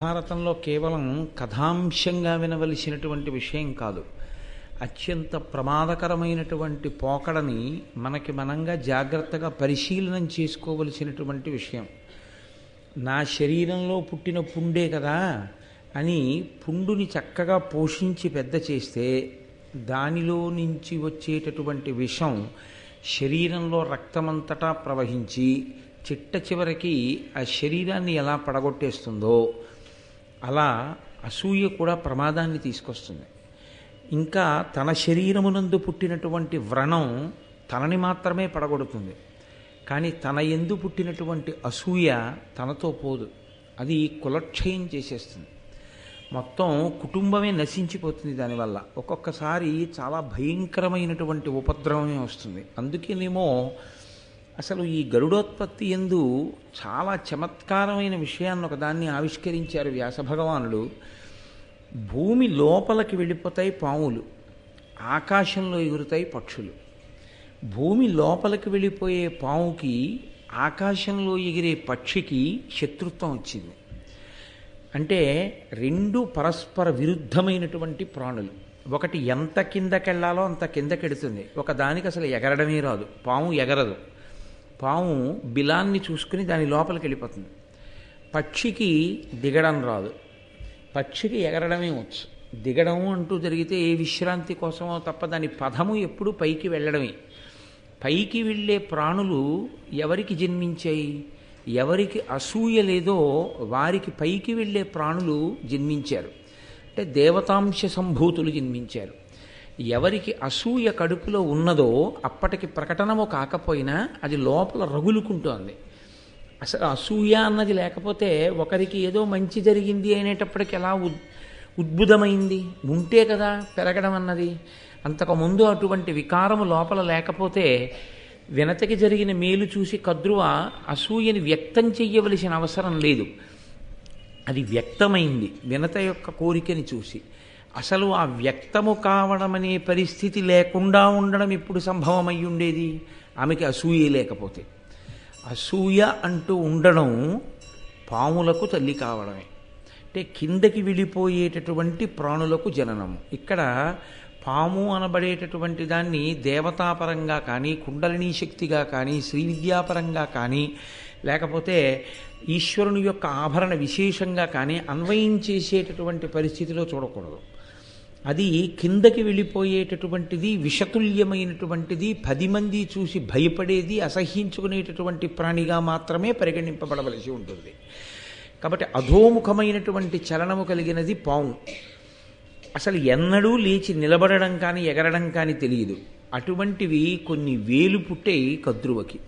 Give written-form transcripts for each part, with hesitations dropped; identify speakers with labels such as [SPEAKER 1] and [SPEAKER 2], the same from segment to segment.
[SPEAKER 1] భారతంలో కేవలం కథాంశంగా వినవలసినటువంటి విషయం కాదు. అత్యంత ప్రమాదకరమైనటువంటి పోకడని మనకి మనంగా జాగ్రత్తగా పరిశీలనం చేసుకోవలసినటువంటి విషయం. నా శరీరంలో పుట్టిన పుండే కదా అని పుండుని చక్కగా పోషించి పెద్ద చేస్తే దానిలో నుంచి వచ్చేటటువంటి విషం శరీరంలో రక్తమంతటా ప్రవహించి చిట్ట చివరికి ఆ శరీరాన్ని ఎలా పడగొట్టేస్తుందో అలా అసూయ కూడా ప్రమాదాన్ని తీసుకొస్తుంది. ఇంకా తన శరీరమునందు పుట్టినటువంటి వ్రణం తనని మాత్రమే పడగొడుతుంది, కానీ తన యందు పుట్టినటువంటి అసూయ తనతో పోదు, అది కులక్షయం చేసేస్తుంది. మొత్తం కుటుంబమే నశించిపోతుంది దానివల్ల. ఒక్కొక్కసారి చాలా భయంకరమైనటువంటి ఉపద్రవమే వస్తుంది. అందుకేనేమో అసలు ఈ గరుడోత్పత్తి యందు చాలా చమత్కారమైన విషయాన్ని ఒకదాన్ని ఆవిష్కరించారు వ్యాసభగవానుడు. భూమి లోపలికి వెళ్ళిపోతాయి పాములు, ఆకాశంలో ఎగురుతాయి పక్షులు. భూమి లోపలికి వెళ్ళిపోయే పాముకి ఆకాశంలో ఎగిరే పక్షికి శత్రుత్వం వచ్చింది. అంటే రెండు పరస్పర విరుద్ధమైనటువంటి ప్రాణులు. ఒకటి ఎంత కిందకెళ్లాలో అంత కిందకెడుతుంది, ఒకదానికి అసలు ఎగరడమే రాదు. పాము ఎగరదు, పాము బిలాన్ని చూసుకుని దాని లోపలికి వెళ్ళిపోతుంది. పక్షికి దిగడం రాదు, పక్షికి ఎగరడమే వచ్చు. దిగడం అంటూ జరిగితే ఏ విశ్రాంతి కోసమో తప్ప దాని పదము ఎప్పుడు పైకి వెళ్ళడమే. పైకి వెళ్ళే ప్రాణులు ఎవరికి జన్మించాయి? ఎవరికి అసూయ లేదో వారికి పైకి వెళ్ళే ప్రాణులు జన్మించారు, అంటే దేవతాంశ సంభూతులు జన్మించారు. ఎవరికి అసూయ కడుపులో ఉన్నదో అప్పటికి ప్రకటనము కాకపోయినా అది లోపల రగులుకుంటోంది. అసలు అసూయ అన్నది లేకపోతే ఒకరికి ఏదో మంచి జరిగింది అనేటప్పటికి ఎలా ఉద్భుతమైంది ఉంటే కదా పెరగడం అన్నది. అంతకుముందు అటువంటి వికారము లోపల లేకపోతే వినతకి జరిగిన మేలు చూసి కద్రువ అసూయని వ్యక్తం చెయ్యవలసిన అవసరం లేదు. అది వ్యక్తమైంది వినత యొక్క కోరికని చూసి. అసలు ఆ వ్యక్తము కావడం అనే పరిస్థితి లేకుండా ఉండడం ఎప్పుడు సంభవమై ఉండేది? ఆమెకి అసూయ లేకపోతే. అసూయ అంటూ ఉండడం పాములకు తల్లి కావడమే, అంటే కిందకి వెళ్ళిపోయేటటువంటి ప్రాణులకు జననము. ఇక్కడ పాము అనబడేటటువంటి దాన్ని దేవతాపరంగా కానీ, కుండలినీ శక్తిగా కానీ, శ్రీ విద్యాపరంగా కానీ, లేకపోతే ఈశ్వరుని యొక్క ఆభరణ విశేషంగా కానీ అన్వయం చేసేటటువంటి పరిస్థితిలో చూడకూడదు. అది కిందకి వెళ్ళిపోయేటటువంటిది, విషతుల్యమైనటువంటిది, 10 మంది చూసి భయపడేది, అసహ్యించుకునేటటువంటి ప్రాణిగా మాత్రమే పరిగణింపబడవలసి ఉంటుంది. కాబట్టి అధోముఖమైనటువంటి చలనము కలిగినది పాము. అసలు ఎన్నడూ లేచి నిలబడడం కానీ ఎగరడం కానీ తెలియదు. అటువంటివి కొన్ని వేలు పుట్టాయి కద్రువకి.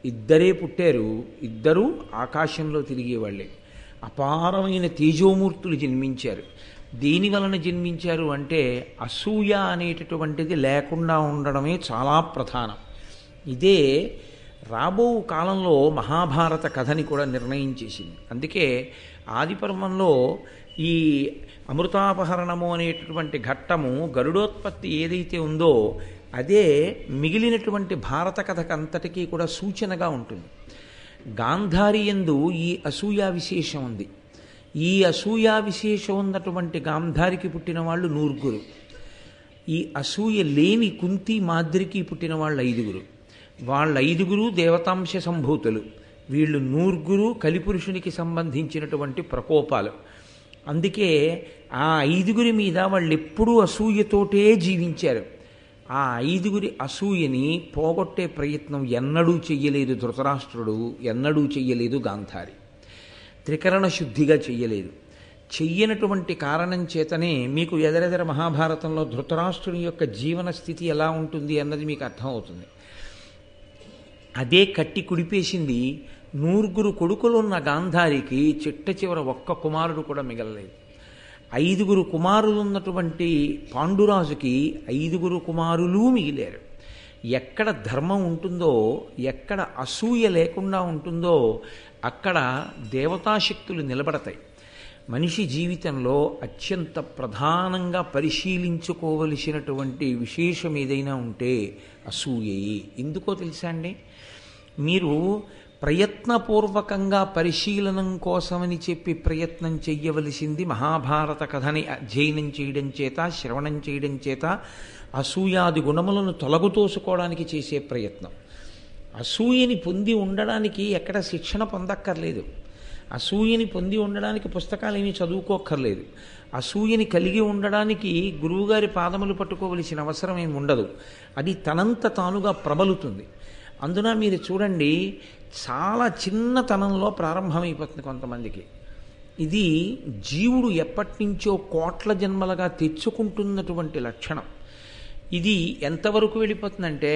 [SPEAKER 1] ఇద్దరే పుట్టారు, ఇద్దరూ ఆకాశంలో తిరిగేవాళ్ళే. అపారమైన తేజోమూర్తులు జన్మించారు. దేని వలన జన్మించారు అంటే అసూయ అనేటటువంటిది లేకుండా ఉండడమే చాలా ప్రధానం. ఇదే రాబో కాలంలో మహాభారత కథని కూడా నిర్ణయం చేసింది. అందుకే ఆదిపర్వంలో ఈ అమృతాపహరణము అనేటటువంటి ఘట్టము, గరుడోత్పత్తి ఏదైతే ఉందో అదే మిగిలినటువంటి భారత కథకంతటికీ కూడా సూచనగా ఉంటుంది. గాంధారి యందు ఈ అసూయా విశేషం ఉంది. ఈ అసూయా విశేషం ఉన్నటువంటి గాంధారికి పుట్టిన వాళ్ళు 9. ఈ అసూయ లేని కుంతి మాద్రికి పుట్టిన వాళ్ళు 5. వాళ్ళ 5 దేవతాంశ సంభూతులు. వీళ్ళు 9 కలిపురుషునికి సంబంధించినటువంటి ప్రకోపాలు. అందుకే ఆ 5 మీద వాళ్ళు ఎప్పుడూ అసూయతోటే జీవించారు. ఆ 5 అసూయని పోగొట్టే ప్రయత్నం ఎన్నడూ చెయ్యలేదు ధృతరాష్ట్రుడు, ఎన్నడూ చెయ్యలేదు గాంధారి. త్రికరణ శుద్ధిగా చెయ్యలేదు. చెయ్యనటువంటి కారణం చేతనే మీకు ఎదరెదర మహాభారతంలో ధృతరాష్ట్రుని యొక్క జీవన స్థితి ఎలా ఉంటుంది అన్నది మీకు అర్థమవుతుంది. అదే కట్టి కుడిపేసింది. 9 కొడుకులున్న గాంధారికి చిట్ట చివర ఒక్క కుమారుడు కూడా మిగలలేదు. 5 కుమారులున్నటువంటి పాండురాజుకి 5 కుమారులు మిగిలారు. ఎక్కడ ధర్మం ఉంటుందో, ఎక్కడ అసూయ లేకుండా ఉంటుందో అక్కడ దేవతాశక్తులు నిలబడతాయి. మనిషి జీవితంలో అత్యంత ప్రధానంగా పరిశీలించుకోవలసినటువంటి విశేషం ఏదైనా ఉంటే అసూయే. ఎందుకో తెలుసా అండి? మీరు ప్రయత్నపూర్వకంగా పరిశీలనం కోసమని చెప్పి ప్రయత్నం చెయ్యవలసింది మహాభారత కథని అధ్యయనం చేయడం చేత, శ్రవణం చేయడం చేత అసూయాది గుణములను తొలగుతోసుకోవడానికి చేసే ప్రయత్నం. అసూయని పొంది ఉండడానికి ఎక్కడ శిక్షణ పొందక్కర్లేదు. అసూయని పొంది ఉండడానికి పుస్తకాలు ఏమీ చదువుకోక్కర్లేదు. అసూయని కలిగి ఉండడానికి గురువుగారి పాదములు పట్టుకోవలసిన అవసరం ఏమి ఉండదు. అది తనంత తానుగా ప్రబలుతుంది. అందున మీరు చూడండి, చాలా చిన్నతనంలో ప్రారంభమైపోతుంది కొంతమందికి. ఇది జీవుడు ఎప్పటి నుంచో కోట్ల జన్మలుగా తెచ్చుకుంటున్నటువంటి లక్షణం. ఇది ఎంతవరకు వెళ్ళిపోతుందంటే,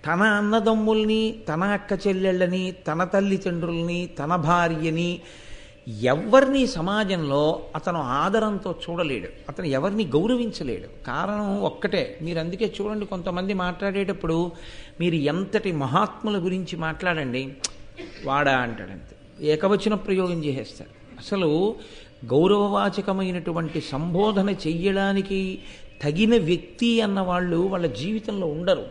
[SPEAKER 1] తన అన్నదమ్ముల్ని, తన అక్క చెల్లెళ్ళని, తన తల్లిదండ్రుల్ని, తన భార్యని ఎవరిని సమాజంలో అతను ఆదరంతో చూడలేడు. అతను ఎవరిని గౌరవించలేడు. కారణం ఒక్కటే. మీరు అందుకే చూడండి, కొంతమంది మాట్లాడేటప్పుడు మీరు ఎంతటి మహాత్ముల గురించి మాట్లాడండి, వాడా అంటాడంతే, ఏకవచన ప్రయోగం చేసేస్తారు. అసలు గౌరవవాచకమైనటువంటి సంబోధన చెయ్యడానికి తగిన వ్యక్తి అన్నవాళ్ళు వాళ్ళ జీవితంలో ఉండరు.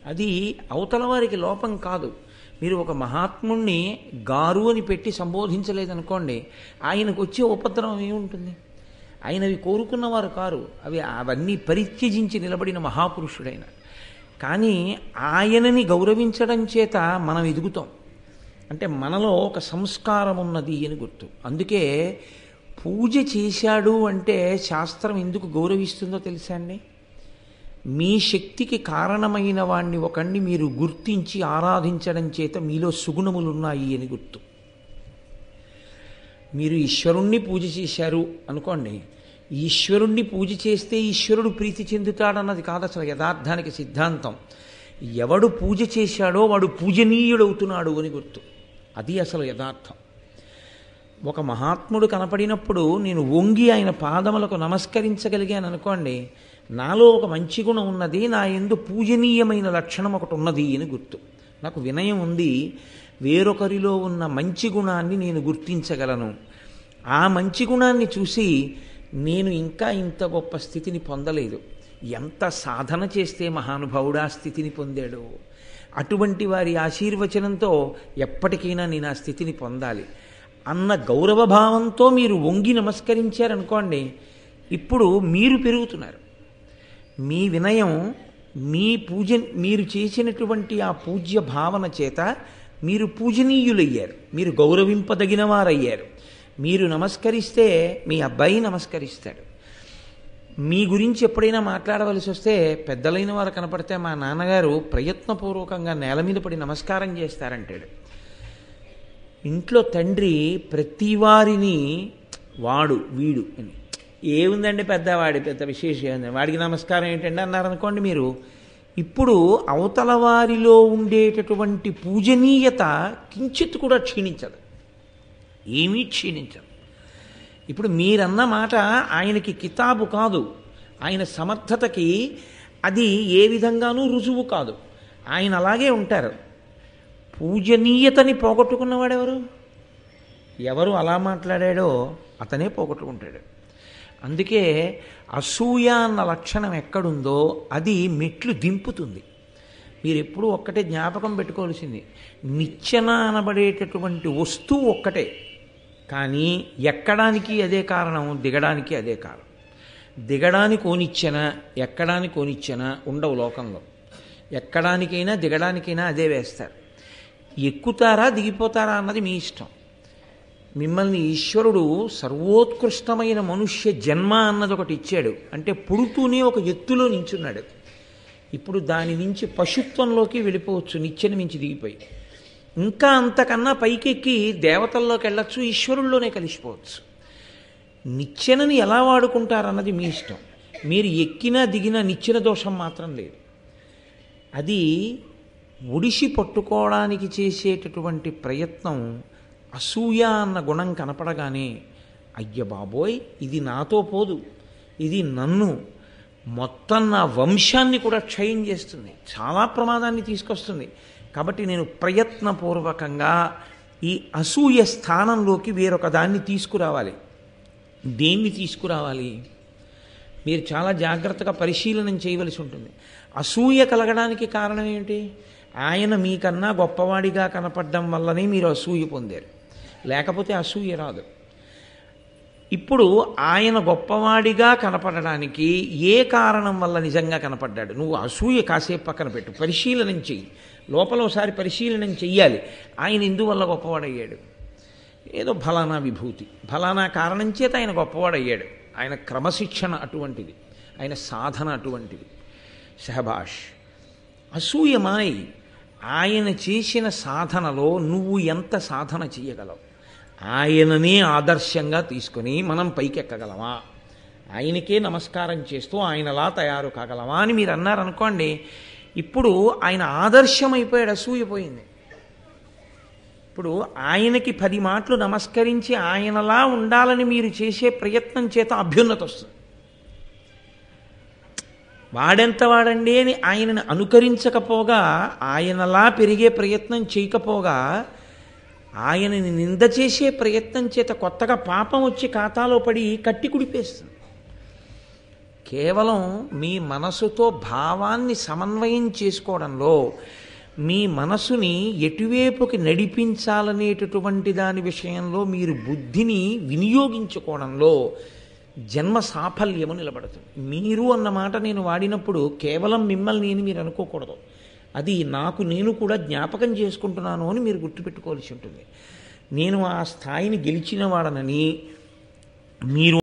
[SPEAKER 1] అది అవతల వారికి లోపం కాదు. మీరు ఒక మహాత్ముణ్ణి గారు అని పెట్టి సంబోధించలేదనుకోండి, ఆయనకు వచ్చే ఉపద్రవం ఏముంటుంది? ఆయన అవి కోరుకున్నవారు కారు, అవన్నీ పరిత్యజించి నిలబడిన మహాపురుషుడైన. కానీ ఆయనని గౌరవించడం చేత మనం ఎదుగుతాం. అంటే మనలో ఒక సంస్కారం ఉన్నది అని గుర్తు. అందుకే పూజ చేశాడు అంటే శాస్త్రం ఎందుకు గౌరవిస్తుందో తెలుసా అండి? మీ శక్తికి కారణమైన వాణ్ణి ఒకణ్ణి మీరు గుర్తించి ఆరాధించడం చేత మీలో సుగుణములున్నాయి అని గుర్తు. మీరు ఈశ్వరుణ్ణి పూజ చేశారు అనుకోండి, ఈశ్వరుణ్ణి పూజ చేస్తే ఈశ్వరుడు ప్రీతి చెందుతాడన్నది కాదు అసలు యథార్థానికి సిద్ధాంతం. ఎవడు పూజ చేశాడో వాడు పూజనీయుడవుతున్నాడు అని గుర్తు. అది అసలు యథార్థం. ఒక మహాత్ముడు కనపడినప్పుడు నేను వంగి ఆయన పాదములకు నమస్కరించగలిగాను అనుకోండి, నాలో ఒక మంచి గుణం ఉన్నది, నా యందు పూజనీయమైన లక్షణం ఒకటి ఉన్నది అని గుర్తు. నాకు వినయం ఉంది, వేరొకరిలో ఉన్న మంచి గుణాన్ని నేను గుర్తించగలను. ఆ మంచి గుణాన్ని చూసి నేను ఇంకా ఇంత గొప్ప స్థితిని పొందలేదు, ఎంత సాధన చేస్తే మహానుభావుడు ఆ స్థితిని పొందాడు, అటువంటి వారి ఆశీర్వచనంతో ఎప్పటికైనా నేను ఆ స్థితిని పొందాలి అన్న గౌరవభావంతో మీరు వంగి నమస్కరించారనుకోండి, ఇప్పుడు మీరు పెరుగుతున్నారు. మీ వినయం, మీ పూజ, మీరు చేసినటువంటి ఆ పూజ్య భావన చేత మీరు పూజనీయులయ్యారు, మీరు గౌరవింపదగిన వారయ్యారు. మీరు నమస్కరిస్తే మీ అబ్బాయి నమస్కరిస్తాడు. మీ గురించి ఎప్పుడైనా మాట్లాడవలసి వస్తే పెద్దలైన వారు కనపడితే మా నాన్నగారు ప్రయత్నపూర్వకంగా నేల మీద పడి నమస్కారం చేస్తారంటాడు. ఇంట్లో తండ్రి ప్రతి వారిని వాడు వీడు అని, ఏముందండి పెద్దవాడి పెద్ద విశేషం, వాడికి నమస్కారం ఏంటండి అన్నారనుకోండి మీరు, ఇప్పుడు అవతల వారిలో ఉండేటటువంటి పూజనీయత కించిత్ కూడా క్షీణించదు, ఏమీ క్షీణించదు. ఇప్పుడు మీరన్న మాట ఆయనకి కితాబు కాదు, ఆయన సమర్థతకి అది ఏ విధంగానూ రుజువు కాదు. ఆయన అలాగే ఉంటారు. పూజనీయతని పోగొట్టుకున్నవాడెవరు? ఎవరు అలా మాట్లాడాడో అతనే పోగొట్టుకుంటాడు. అందుకే అసూయ అన్న లక్షణం ఎక్కడుందో అది మెట్లు దింపుతుంది. మీరు ఎప్పుడూ ఒక్కటే జ్ఞాపకం పెట్టుకోవాల్సింది, నిచ్చెన అనబడేటటువంటి వస్తువు ఒక్కటే, కానీ ఎక్కడానికి అదే కారణం, దిగడానికి అదే కారణం. దిగడానికి ఓనిచ్చెన, ఎక్కడానికి ఓనిచ్చెన ఉండవు లోకంలో. ఎక్కడానికైనా దిగడానికైనా అదే వేస్తారు. ఎక్కుతారా దిగిపోతారా అన్నది మీ ఇష్టం. మిమ్మల్ని ఈశ్వరుడు సర్వోత్కృష్టమైన మనుష్య జన్మ అన్నది ఒకటి ఇచ్చాడు. అంటే పుడుతూనే ఒక ఎత్తులో నించున్నాడు. ఇప్పుడు దాని నుంచి పశుత్వంలోకి వెళ్ళిపోవచ్చు, నిచ్చెన మించి దిగిపోయి. ఇంకా అంతకన్నా పైకెక్కి దేవతల్లోకి వెళ్ళచ్చు, ఈశ్వరుల్లోనే కలిసిపోవచ్చు. నిచ్చెనని ఎలా వాడుకుంటారన్నది మీ ఇష్టం. మీరు ఎక్కినా దిగినా నిచ్చెన దోషం మాత్రం లేదు. అది ఒడిసి పట్టుకోవడానికి చేసేటటువంటి ప్రయత్నం. అసూయ అన్న గుణం కనపడగానే అయ్య బాబోయ్ ఇది నాతో పోదు, ఇది నన్ను మొత్తం నా వంశాన్ని కూడా క్షయం చేస్తుంది, చాలా ప్రమాదాన్ని తీసుకొస్తుంది. కాబట్టి నేను ప్రయత్నపూర్వకంగా ఈ అసూయ స్థానంలోకి వేరొక దాన్ని తీసుకురావాలి. దేన్ని తీసుకురావాలి? మీరు చాలా జాగ్రత్తగా పరిశీలనం చేయవలసి ఉంటుంది. అసూయ కలగడానికి కారణం ఏమిటి? ఆయన మీకన్నా గొప్పవాడిగా కనపడడం వల్లనే మీరు అసూయ పొందారు, లేకపోతే అసూయ రాదు. ఇప్పుడు ఆయన గొప్పవాడిగా కనపడడానికి ఏ కారణం వల్ల నిజంగా కనపడ్డాడు? నువ్వు అసూయ కాసేపు పక్కన పెట్టు, పరిశీలనం చెయ్యి, లోపల ఒకసారి పరిశీలనం చెయ్యాలి. ఆయన ఎందువల్ల గొప్పవాడయ్యాడు? ఏదో ఫలానా విభూతి, ఫలానా కారణం చేత ఆయన గొప్పవాడయ్యాడు. ఆయన క్రమశిక్షణ అటువంటిది, ఆయన సాధన అటువంటిది. షహబాష్. అసూయ మాని ఆయన చేసిన సాధనలో నువ్వు ఎంత సాధన చెయ్యగలవు? ఆయననే ఆదర్శంగా తీసుకొని మనం పైకెక్కగలమా? ఆయనకే నమస్కారం చేస్తూ ఆయనలా తయారు కాగలమా అని మీరు అన్నారనుకోండి, ఇప్పుడు ఆయన ఆదర్శం అయిపోయాడు, అసూయపోయింది. ఇప్పుడు ఆయనకి 10 మాటలు నమస్కరించి ఆయనలా ఉండాలని మీరు చేసే ప్రయత్నం చేత అభ్యున్నతి వస్తుంది. వాడెంత వాడండి అని ఆయనను అనుకరించకపోగా, ఆయనలా పెరిగే ప్రయత్నం చేయకపోగా, ఆయనని నింద చేసే ప్రయత్నం చేత కొత్తగా పాపం వచ్చి ఖాతాలో పడి కట్టి కుడిపేస్తుంది. కేవలం మీ మనసుతో భావాన్ని సమన్వయం చేసుకోవడంలో, మీ మనసుని ఎటువైపుకి నడిపించాలనేటటువంటి దాని విషయంలో మీరు బుద్ధిని వినియోగించుకోవడంలో జన్మ సాఫల్యము నిలబడుతుంది. మీరు అన్నమాట నేను వాడినప్పుడు కేవలం మిమ్మల్ని మీరు అనుకోకూడదు, అది నాకు నేను కూడా జ్ఞాపకం చేసుకుంటున్నాను అని మీరు గుర్తుపెట్టుకోవాల్సి ఉంటుంది. నేను ఆ స్థాయిని గెలిచిన వాడనని మీరు